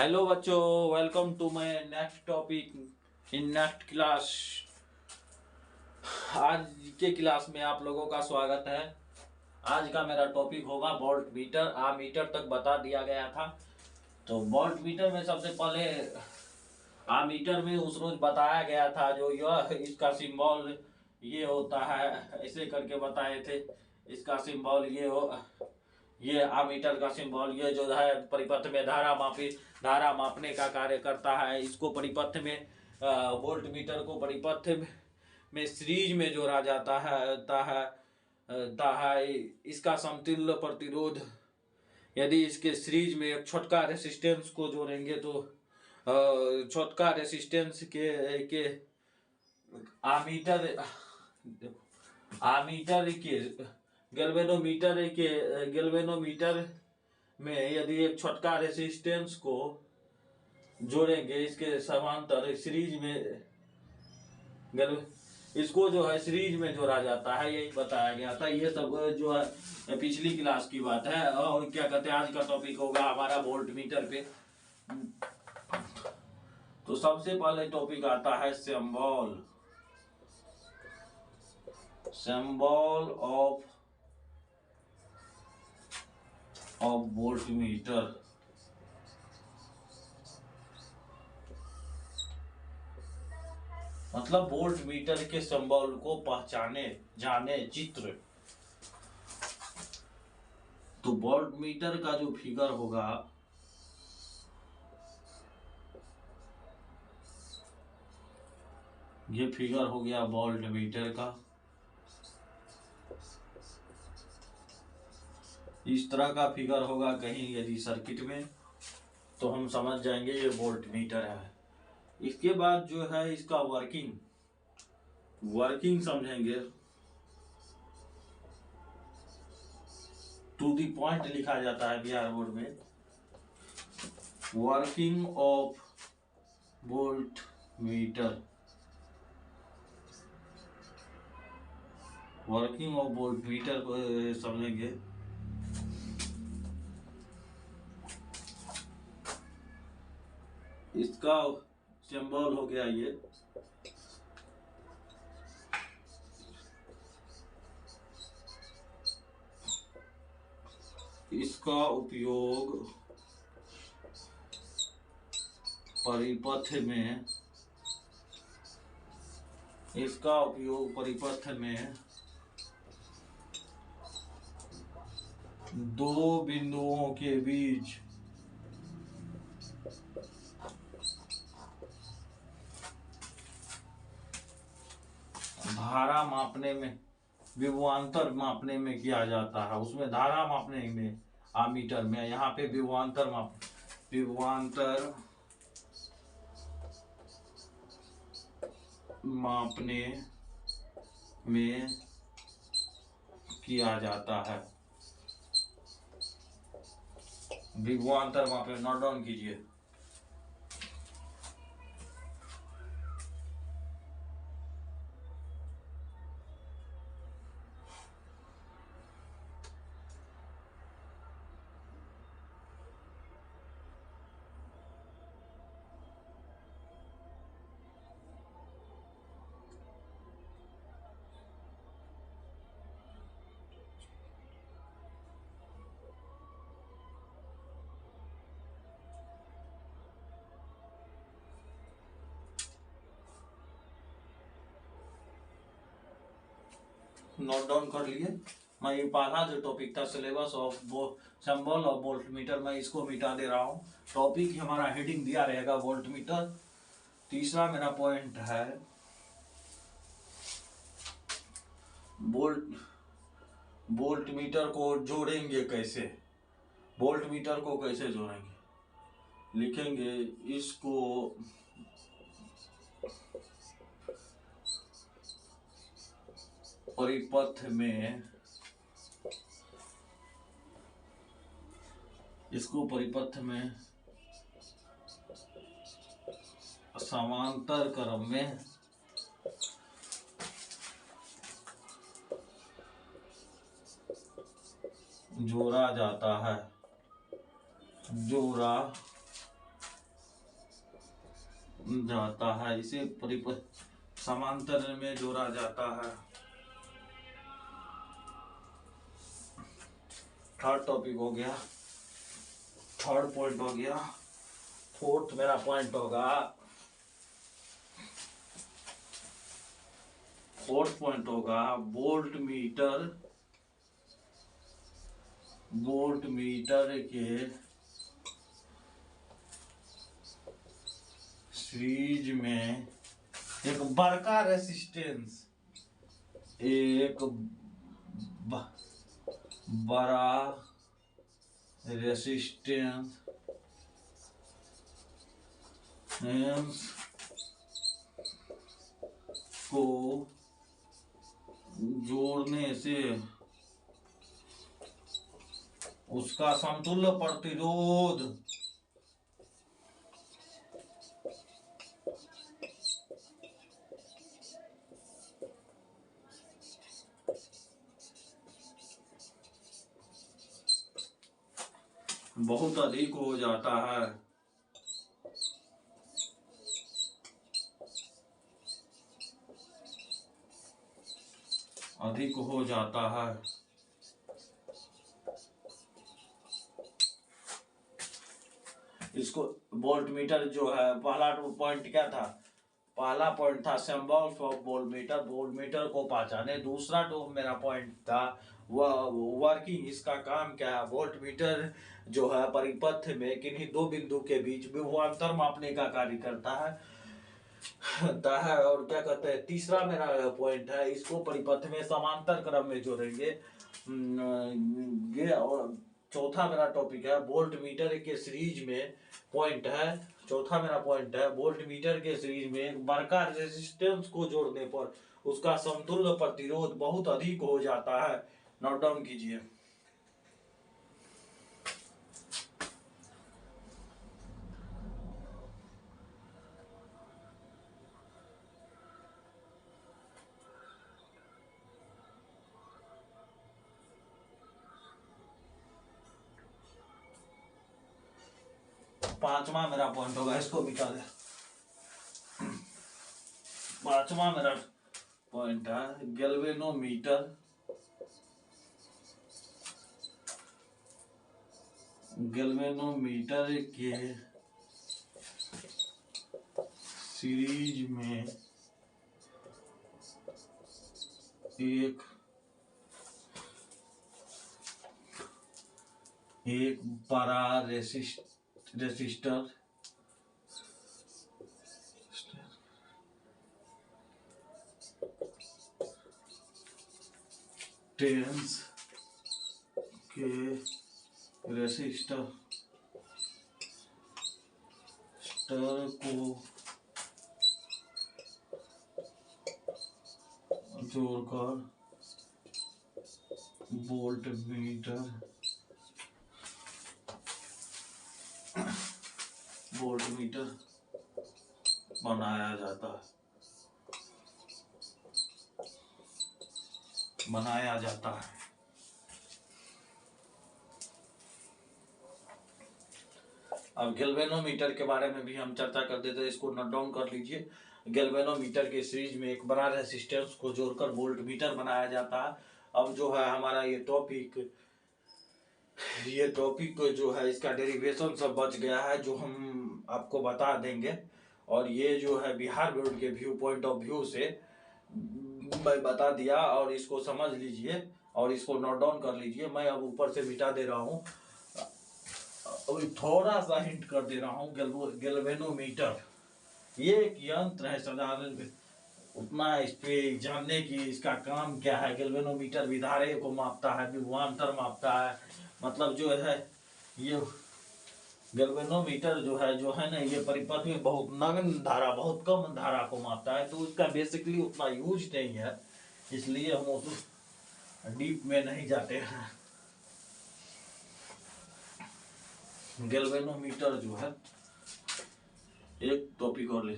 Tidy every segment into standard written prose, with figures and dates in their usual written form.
Hello बच्चों, welcome to my next topic in next class. आज के क्लास में आप लोगों का स्वागत है। आज का मेरा टॉपिक होगा वोल्ट मीटर। मीटर तक बता दिया गया था। तो वोल्ट मीटर में सबसे पहले मीटर में उस रोज बताया गया था जो यह इसका सिंबल ये होता है, ऐसे करके बताए थे। इसका सिंबल ये आमीटर का सिंबल ये जो है परिपथ में धारा मापने का कार्य करता है। इसको परिपथ में वोल्ट मीटर को परिपथ में सीरीज में जोड़ा जाता है इसका समतुल्य प्रतिरोध। यदि इसके सीरीज में एक छोटका रेसिस्टेंस को जोड़ेंगे तो छोटका रेसिस्टेंस के आमीटर आमीटर के गैल्वेनोमीटर में यदि एक छोटका रेसिस्टेंस को जोड़ेंगे इसके समांतर सीरीज में इसको जो है सीरीज में जोड़ा जाता है, यही बताया गया था। ये सब जो है पिछली क्लास की बात है। और क्या कहते हैं, आज का टॉपिक होगा हमारा वोल्ट मीटर पे। तो सबसे पहले टॉपिक आता है सिंबल ऑफ वोल्ट मीटर। मतलब वोल्ट मीटर के सिंबल को पहचाने जाने चित्र। तो वोल्ट मीटर का जो फिगर होगा ये फिगर हो गया वोल्ट मीटर का। इस तरह का फिगर होगा कहीं यदि सर्किट में, तो हम समझ जाएंगे ये वोल्ट मीटर है। इसके बाद जो है इसका वर्किंग समझेंगे। टू दी पॉइंट लिखा जाता है बिहार बोर्ड में। Working of volt meter, working of volt meter को समझेंगे। इसका सिंबल हो गया ये। इसका उपयोग परिपथ में दो बिंदुओं के बीच धारा मापने में, विभवांतर मापने में किया जाता है। उसमें धारा मापने में आमीटर में, यहाँ पे विभवांतर मापने में किया जाता है। विभवांतर मापने, नोट डाउन कीजिए। नोट डाउन कर लिए। मैं ये पहला जो टॉपिक था syllabus of symbol of volt meter, मैं इसको मिटा दे रहा हूँ। टॉपिक हमारा हेडिंग दिया रहेगा वोल्ट मीटर। तीसरा मेरा पॉइंट है वोल्ट मीटर को जोड़ेंगे कैसे। वोल्ट मीटर को कैसे जोड़ेंगे, लिखेंगे इसको परिपथ में समांतर क्रम में जोड़ा जाता है। जाता है, इसे समांतर में जोड़ा जाता है। थर्ड टॉपिक हो गया, थर्ड पॉइंट हो गया। फोर्थ मेरा पॉइंट होगा, फोर्थ पॉइंट होगा वोल्ट मीटर। वोल्ट मीटर के सीरीज में एक बड़का रेसिस्टेंस, एक बड़ा रेसिस्टेंस को जोड़ने से उसका समतुल्य प्रतिरोध बहुत अधिक हो जाता है। अधिक हो जाता है। इसको वोल्ट मीटर जो है, पहला पॉइंट क्या था? पहला पॉइंट था symbols of volt meter, volt meter को पहचाने। दूसरा जो मेरा पॉइंट था वह वर्किंग, इसका काम क्या है। वोल्ट मीटर जो है परिपथ में किन्हीं दो बिंदु के बीच विभवांतर मापने का कार्य करता है। और क्या कहते हैं, तीसरा मेरा पॉइंट है, इसको परिपथ में समांतर क्रम में जोड़ेंगे। ये और चौथा मेरा टॉपिक है वोल्ट मीटर के सीरीज में पॉइंट है। चौथा मेरा पॉइंट है वोल्ट मीटर के सीरीज में एक बड़का रेजिस्टेंस को जोड़ने पर उसका समतुल्य प्रतिरोध बहुत अधिक हो जाता है। नोट डाउन कीजिए। पांचवा मेरा पॉइंट होगा, इसको मिटा दे। पांचवा मेरा पॉइंट है गैल्वेनोमीटर। गैल्वेनोमीटर के सीरीज में एक बड़ा रेसिस्टर टेंस के रेसिस्टर को जोड़कर वोल्ट मीटर बनाया जाता है। अब गैल्वेनोमीटर के बारे में भी हम चर्चा कर देते हैं, इसको नोट डाउन कर लीजिए। गैल्वेनोमीटर के सीरीज में एक बड़ा रेसिस्टेंस को जोड़कर वोल्ट मीटर बनाया जाता है। अब जो है हमारा ये टॉपिक जो है इसका डेरिवेशन सब बच गया है, जो हम आपको बता देंगे। और ये जो है बिहार बोर्ड के पॉइंट ऑफ व्यू से मैं बता दिया, और इसको समझ लीजिए और इसको नोट डाउन कर लीजिए। मैं अब ऊपर से मिटा दे रहा हूँ, थोड़ा सा हिंट कर दे रहा हूँ। गैल्वेनोमीटर ये एक यंत्र है साधारण, उतना इस पे जानने की इसका काम क्या है। गैल्वेनोमीटर विधारे को मापता है, विभवांतर मापता है। मतलब जो है ये गैल्वेनोमीटर जो है ना, ये परिपथ में बहुत नगण्य धारा, बहुत कम धारा को मापता है। तो उसका बेसिकली उतना यूज नहीं है, इसलिए हम उस डीप में नहीं जाते हैं। गैल्वेनोमीटर जो है एक टॉपिक और ले,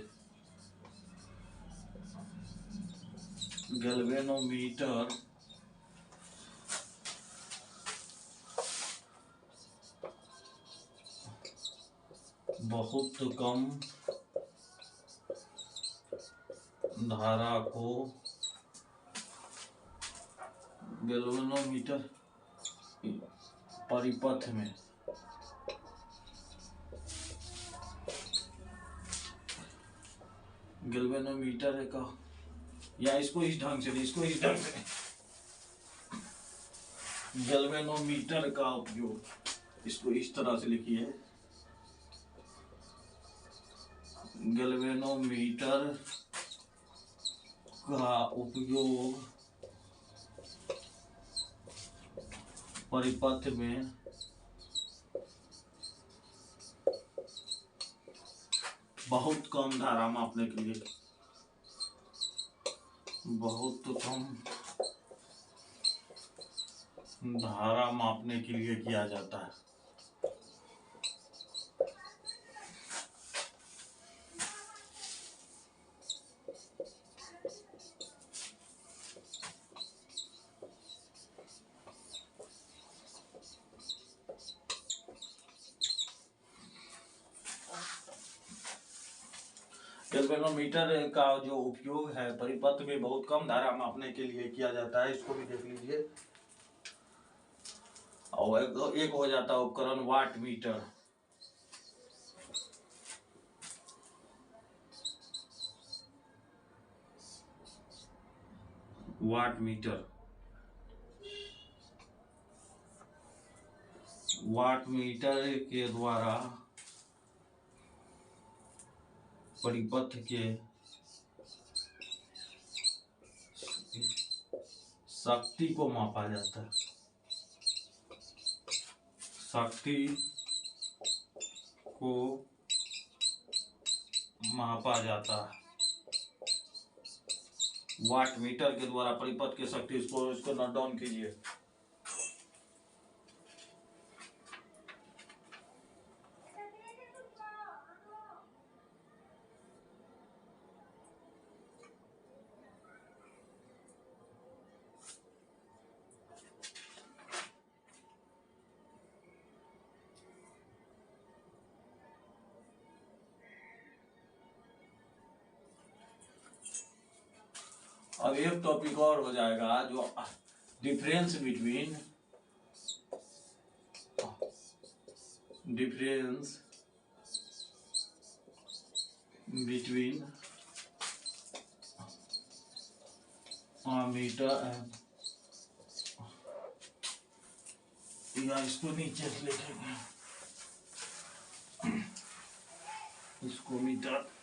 गैल्वेनोमीटर बहुत कम धारा को गैल्वेनोमीटर परिपथ में गैल्वेनोमीटर का, या इसको इस ढंग से गैल्वेनोमीटर का उपयोग, इसको इस तरह से लिखिए, गैल्वेनोमीटर का उपयोग परिपथ में बहुत कम धारा मापने के लिए, बहुत कम धारा मापने के लिए किया जाता है। गैल्वेनोमीटर का जो उपयोग है परिपथ में बहुत कम धारा मापने के लिए किया जाता है, इसको भी देख लीजिए। और एक हो जाता है उपकरण वाट मीटर। वाट मीटर के द्वारा परिपथ के शक्ति को मापा जाता है, शक्ति को मापा जाता है। वाट मीटर के द्वारा परिपथ की शक्ति, इसको नोट डाउन कीजिए। अब एक टॉपिक और हो जाएगा, जो डिफरेंस बिटवीन मीटर एंड, या इसको नीचे लिखेंगे, इसको meter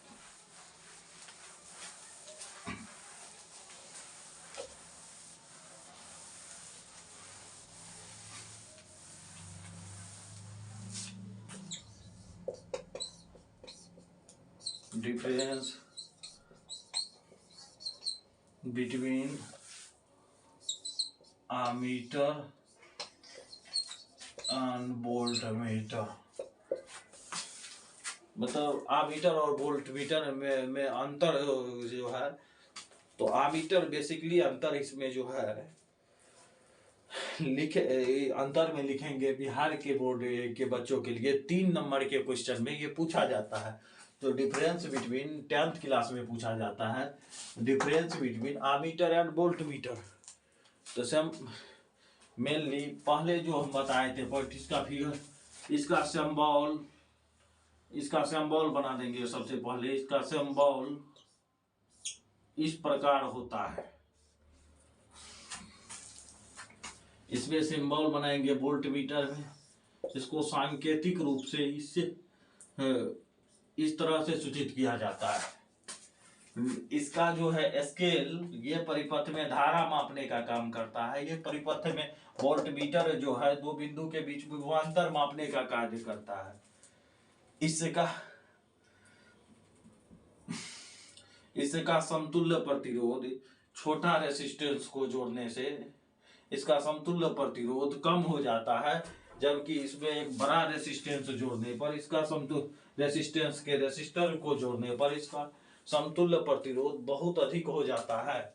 difference between ammeter and voltmeter, मतलब आमीटर और वोल्टमीटर में अंतर जो है, तो आमीटर बेसिकली अंतर इसमें जो है अंतर में लिखेंगे। बिहार के बोर्ड के बच्चों के लिए 3 नंबर के क्वेश्चन में ये पूछा जाता है। तो डिफरेंस बिटवीन 10th क्लास में पूछा जाता है, difference between ammeter and voltmeter. तो सम मेनली पहले जो हम बताए थे पॉइंट, इसका फिगर, इसका सिंबल बना देंगे। सबसे पहले इसका सिंबल इस प्रकार होता है, इसमें सिंबल बनाएंगे वोल्टमीटर में, इसको सांकेतिक रूप से इस तरह से सूचित किया जाता है। इसका जो है स्केल, ये परिपथ में धारा मापने का काम करता है। ये परिपथ में वोल्टमीटर जो है 2 बिंदु के बीच विभवांतर मापने का कार्य करता है। इसका समतुल्य प्रतिरोध, छोटा रेसिस्टेंस को जोड़ने से इसका समतुल्य प्रतिरोध कम हो जाता है, जबकि इसमें एक बड़ा रेसिस्टेंस जोड़ने पर, इसका समतुल्य रेसिस्टेंस के रेसिस्टर को जोड़ने पर इसका समतुल्य प्रतिरोध बहुत अधिक हो जाता है।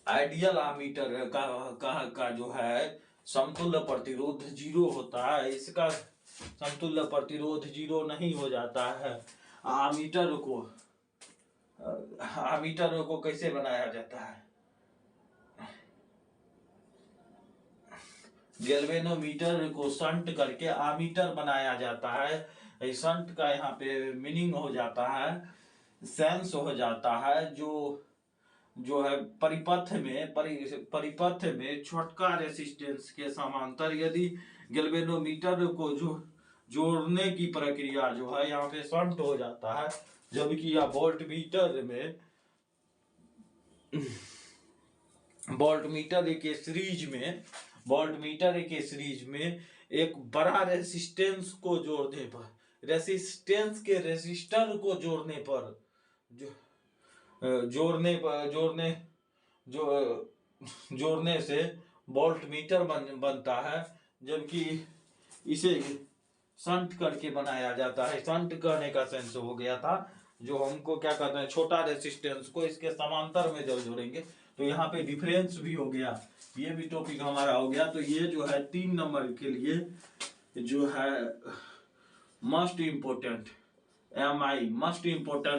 आइडियल आमीटर का जो है समतुल्य प्रतिरोध 0 होता है, इसका समतुल्य प्रतिरोध 0 नहीं हो जाता है। आमीटर को आमीटर को कैसे बनाया जाता है। गैल्वेनोमीटर को संट करके आमीटर बनाया जाता है। संट का यहाँ पे मीनिंग हो जाता है, सेंस हो जाता है, जो है परिपथ में छोटका रेसिस्टेंस के समांतर यदि गैल्वेनोमीटर को जोड़ने की प्रक्रिया जो है यहाँ पे संट हो जाता है, जबकि यह वोल्टमीटर के सीरीज में एक बड़ा रेसिस्टेंस को जोड़ने पर, रेसिस्टेंस के रेसिस्टर को जोड़ने से वोल्टमीटर बनता है, जबकि इसे संट करके बनाया जाता है। संट करने का सेंस हो गया था, जो हमको क्या कहते हैं, छोटा रेसिस्टेंस को इसके समांतर में जब जोड़ेंगे तो यहाँ पे डिफरेंस भी हो गया। ये भी टॉपिक हमारा हो गया। तो ये जो है 3 नंबर के लिए जो है मस्ट इम्पोर्टेंट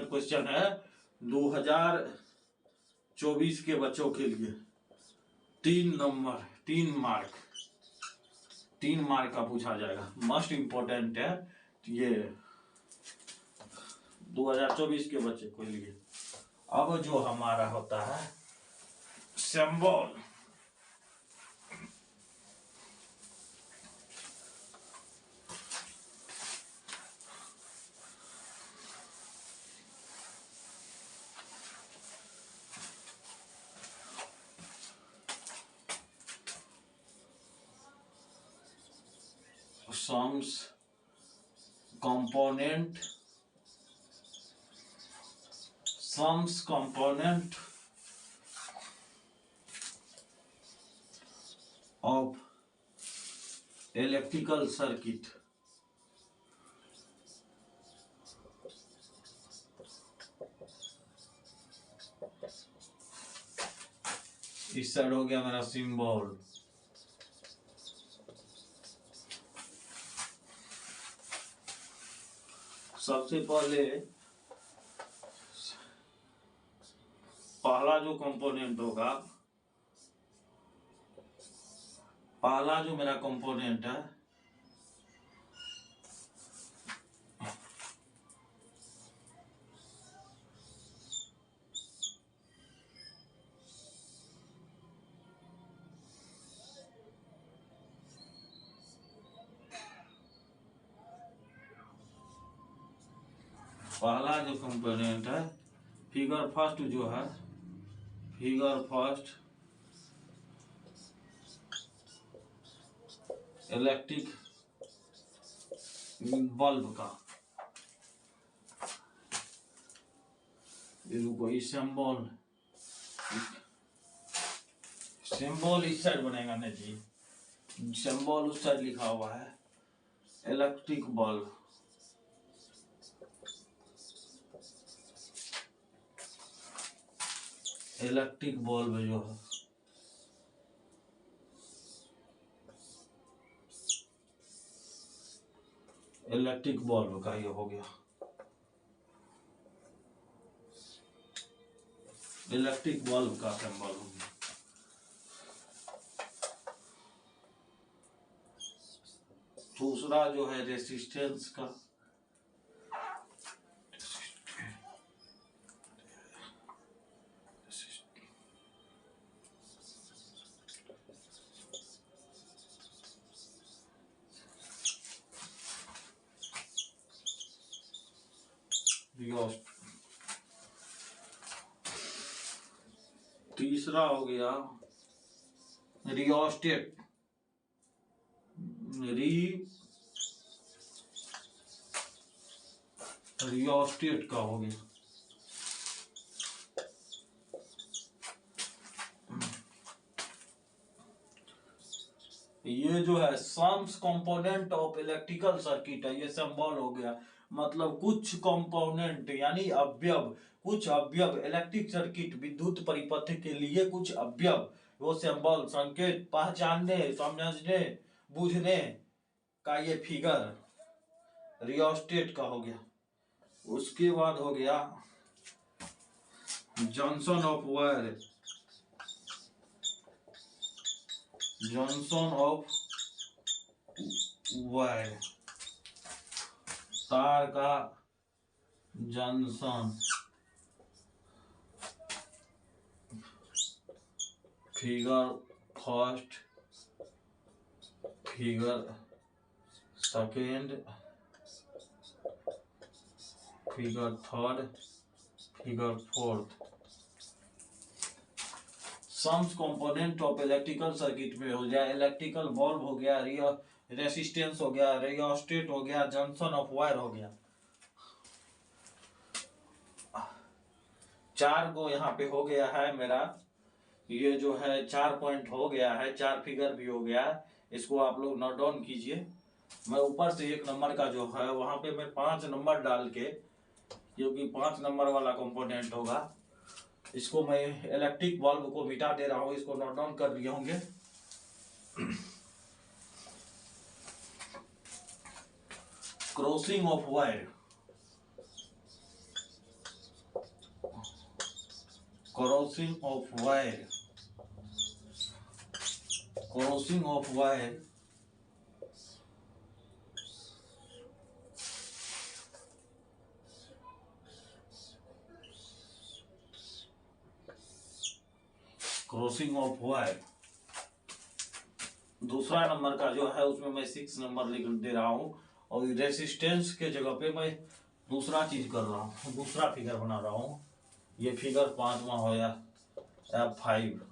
क्वेश्चन है 2024 के बच्चों के लिए। 3 नंबर 3 मार्क का पूछा जाएगा, मस्ट इम्पोर्टेंट है ये 2024 के बच्चे के लिए। अब जो हमारा होता है symbol, sums component of electrical circuit। इस साइड हो गया मेरा सिंबल। सबसे पहले पहला जो कंपोनेंट होगा, पहला जो मेरा कंपोनेंट है फिगर फर्स्ट जो है, फिगर फर्स्ट इलेक्ट्रिक बल्ब का सिंबल इस साइड बनेगा ना जी, सिंबल उस साइड लिखा हुआ है। इलेक्ट्रिक बल्ब, इलेक्ट्रिक बल्ब जो है इलेक्ट्रिक बल्ब का ये हो गया। इलेक्ट्रिक बल्ब का सिंबल हो गया। दूसरा जो है रेसिस्टेंस का, तीसरा हो गया रियोस्टेट, रियोस्टेट का हो गया। ये जो है sums component of electrical circuit है, ये सिंबल हो गया। मतलब कुछ कंपोनेंट यानी अवयव, कुछ अवयव इलेक्ट्रिक सर्किट विद्युत परिपथ के लिए कुछ अवयव, वो सिंबल संकेत पहचानने, समझने, बुझने का ये फिगर रियोस्टेट का हो गया। उसके बाद हो गया junction of wire, junction of wire, तार का junction. Figure first, figure second, figure third, figure fourth. Sums component of electrical circuit में हो जाए, इलेक्ट्रिकल बल्ब हो गया, रेसिस्टेंस हो गया, रियोस्टेट हो गया, जंक्शन ऑफ वायर हो गया। 4 को यहाँ पे हो गया है मेरा, ये जो है 4 पॉइंट हो गया है, 4 फिगर भी हो गया है। इसको आप लोग नोट डाउन कीजिए। मैं ऊपर से 1 नंबर का जो है वहां पे मैं 5 नंबर डाल के, क्योंकि 5 नंबर वाला कंपोनेंट होगा, इसको मैं इलेक्ट्रिक बल्ब को मिटा दे रहा हूँ। इसको नोट डाउन कर लिए होंगे। Crossing of wire, crossing of wire, crossing of wire, crossing of wire. दूसरा नंबर का जो है उसमें मैं 6 नंबर लिख दे रहा हूँ, और रेसिस्टेंस के जगह पे मैं दूसरा चीज कर रहा हूँ, दूसरा फिगर बना रहा हूँ। ये फिगर 5वां हो या F5।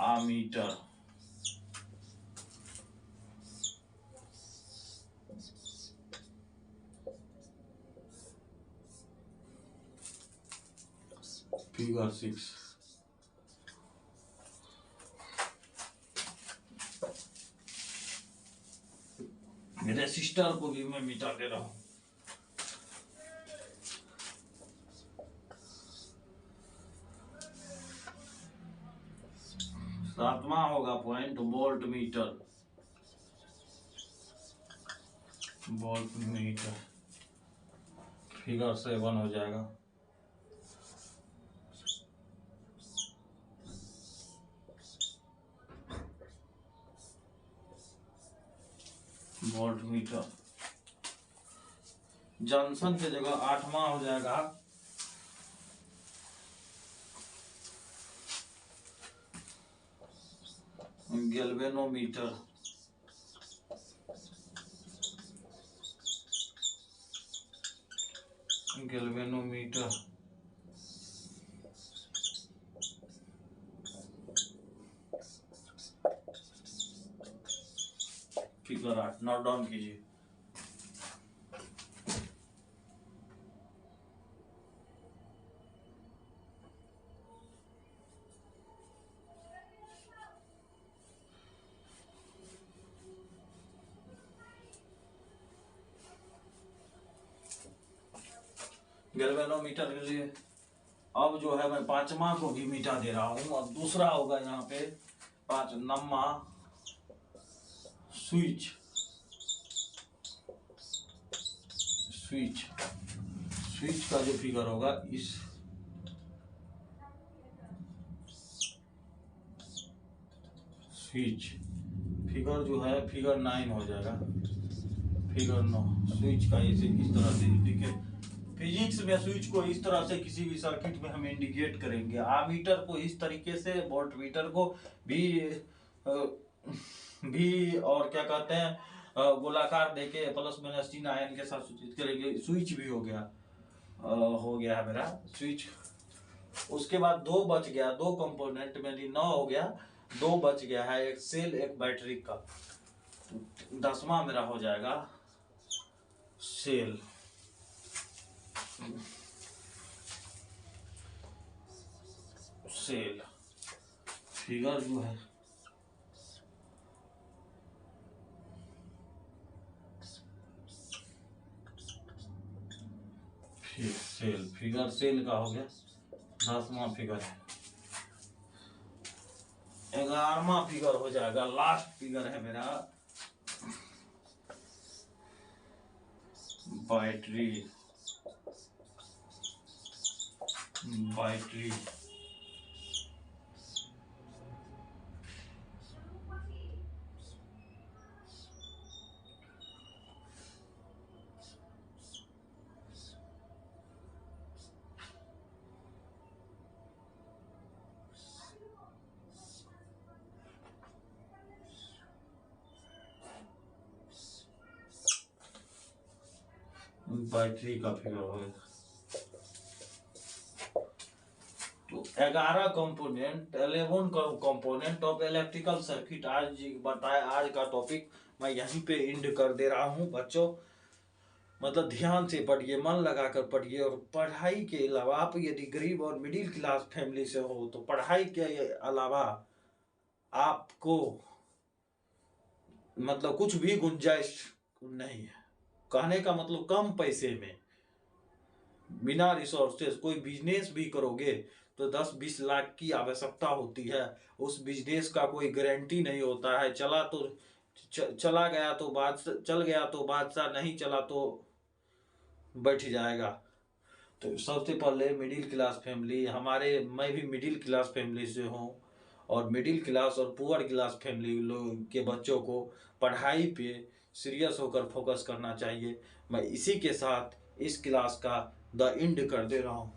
Ammeter, figure 6। रेसिस्टर को भी मैं मिटा दे रहा हूं। सातवां होगा point volt meter, volt meter, figure 7 हो जाएगा। Volt meter. जंक्शन की जगह 8वां हो जाएगा galvanometer, galvanometer. Figure 8 note down कीजिए। गैल्वेनोमीटर के लिए अब जो है मैं 5वां को भी मिटा दे रहा हूँ। और दूसरा होगा यहाँ पे 5 नंबर स्विच, स्विच, स्विच का जो फिगर होगा इस स्विच, फिगर जो है फिगर 9 हो जाएगा, फिगर 9। स्विच का इसे इस तरह से इंडिकेट, फिजिक्स में स्विच को इस तरह से किसी भी सर्किट में हम इंडिकेट करेंगे। आमीटर को इस तरीके से, वोल्ट मीटर को भी और क्या कहते हैं गोलाकार देके प्लस माइनस चिन्ह आयन के साथ सूचित करेंगे। स्विच भी हो गया है मेरा स्विच। उसके बाद 2 बच गया, 2 कंपोनेंट में 9 हो गया, 2 बच गया है, एक सेल एक बैटरी का। 10वां मेरा हो जाएगा सेल। सेल फिगर जो है सेल, फिगर सेल का हो गया 10वां फिगर है। 11वां फिगर हो जाएगा, लास्ट फिगर है मेरा। बैटरी बैटरी बैटरी का फिगर हो गया। तो 11 component 11 component of electrical circuit आज बताया। आज का टॉपिक मैं यहीं पे एंड कर दे रहा हूँ बच्चों। मतलब ध्यान से पढ़िए, मन लगाकर पढ़िए। और पढ़ाई के अलावा आप यदि गरीब और मिडिल क्लास फैमिली से हो तो पढ़ाई के अलावा आपको मतलब कुछ भी गुंजाइश नहीं है। कहने का मतलब कम पैसे में बिना रिसोर्सेज कोई बिजनेस भी करोगे तो 10-20 लाख की आवश्यकता होती है। उस बिजनेस का कोई गारंटी नहीं होता है। चला गया तो बादशाह, चल गया तो बादशाह, नहीं चला तो बैठ जाएगा। तो सबसे पहले मिडिल क्लास फैमिली, मैं भी मिडिल क्लास फैमिली से हूँ। और मिडिल क्लास और पुअर क्लास फैमिली लोग के बच्चों को पढ़ाई पे सीरियस होकर फोकस करना चाहिए। मैं इसी के साथ इस क्लास का द एंड कर दे रहा हूँ।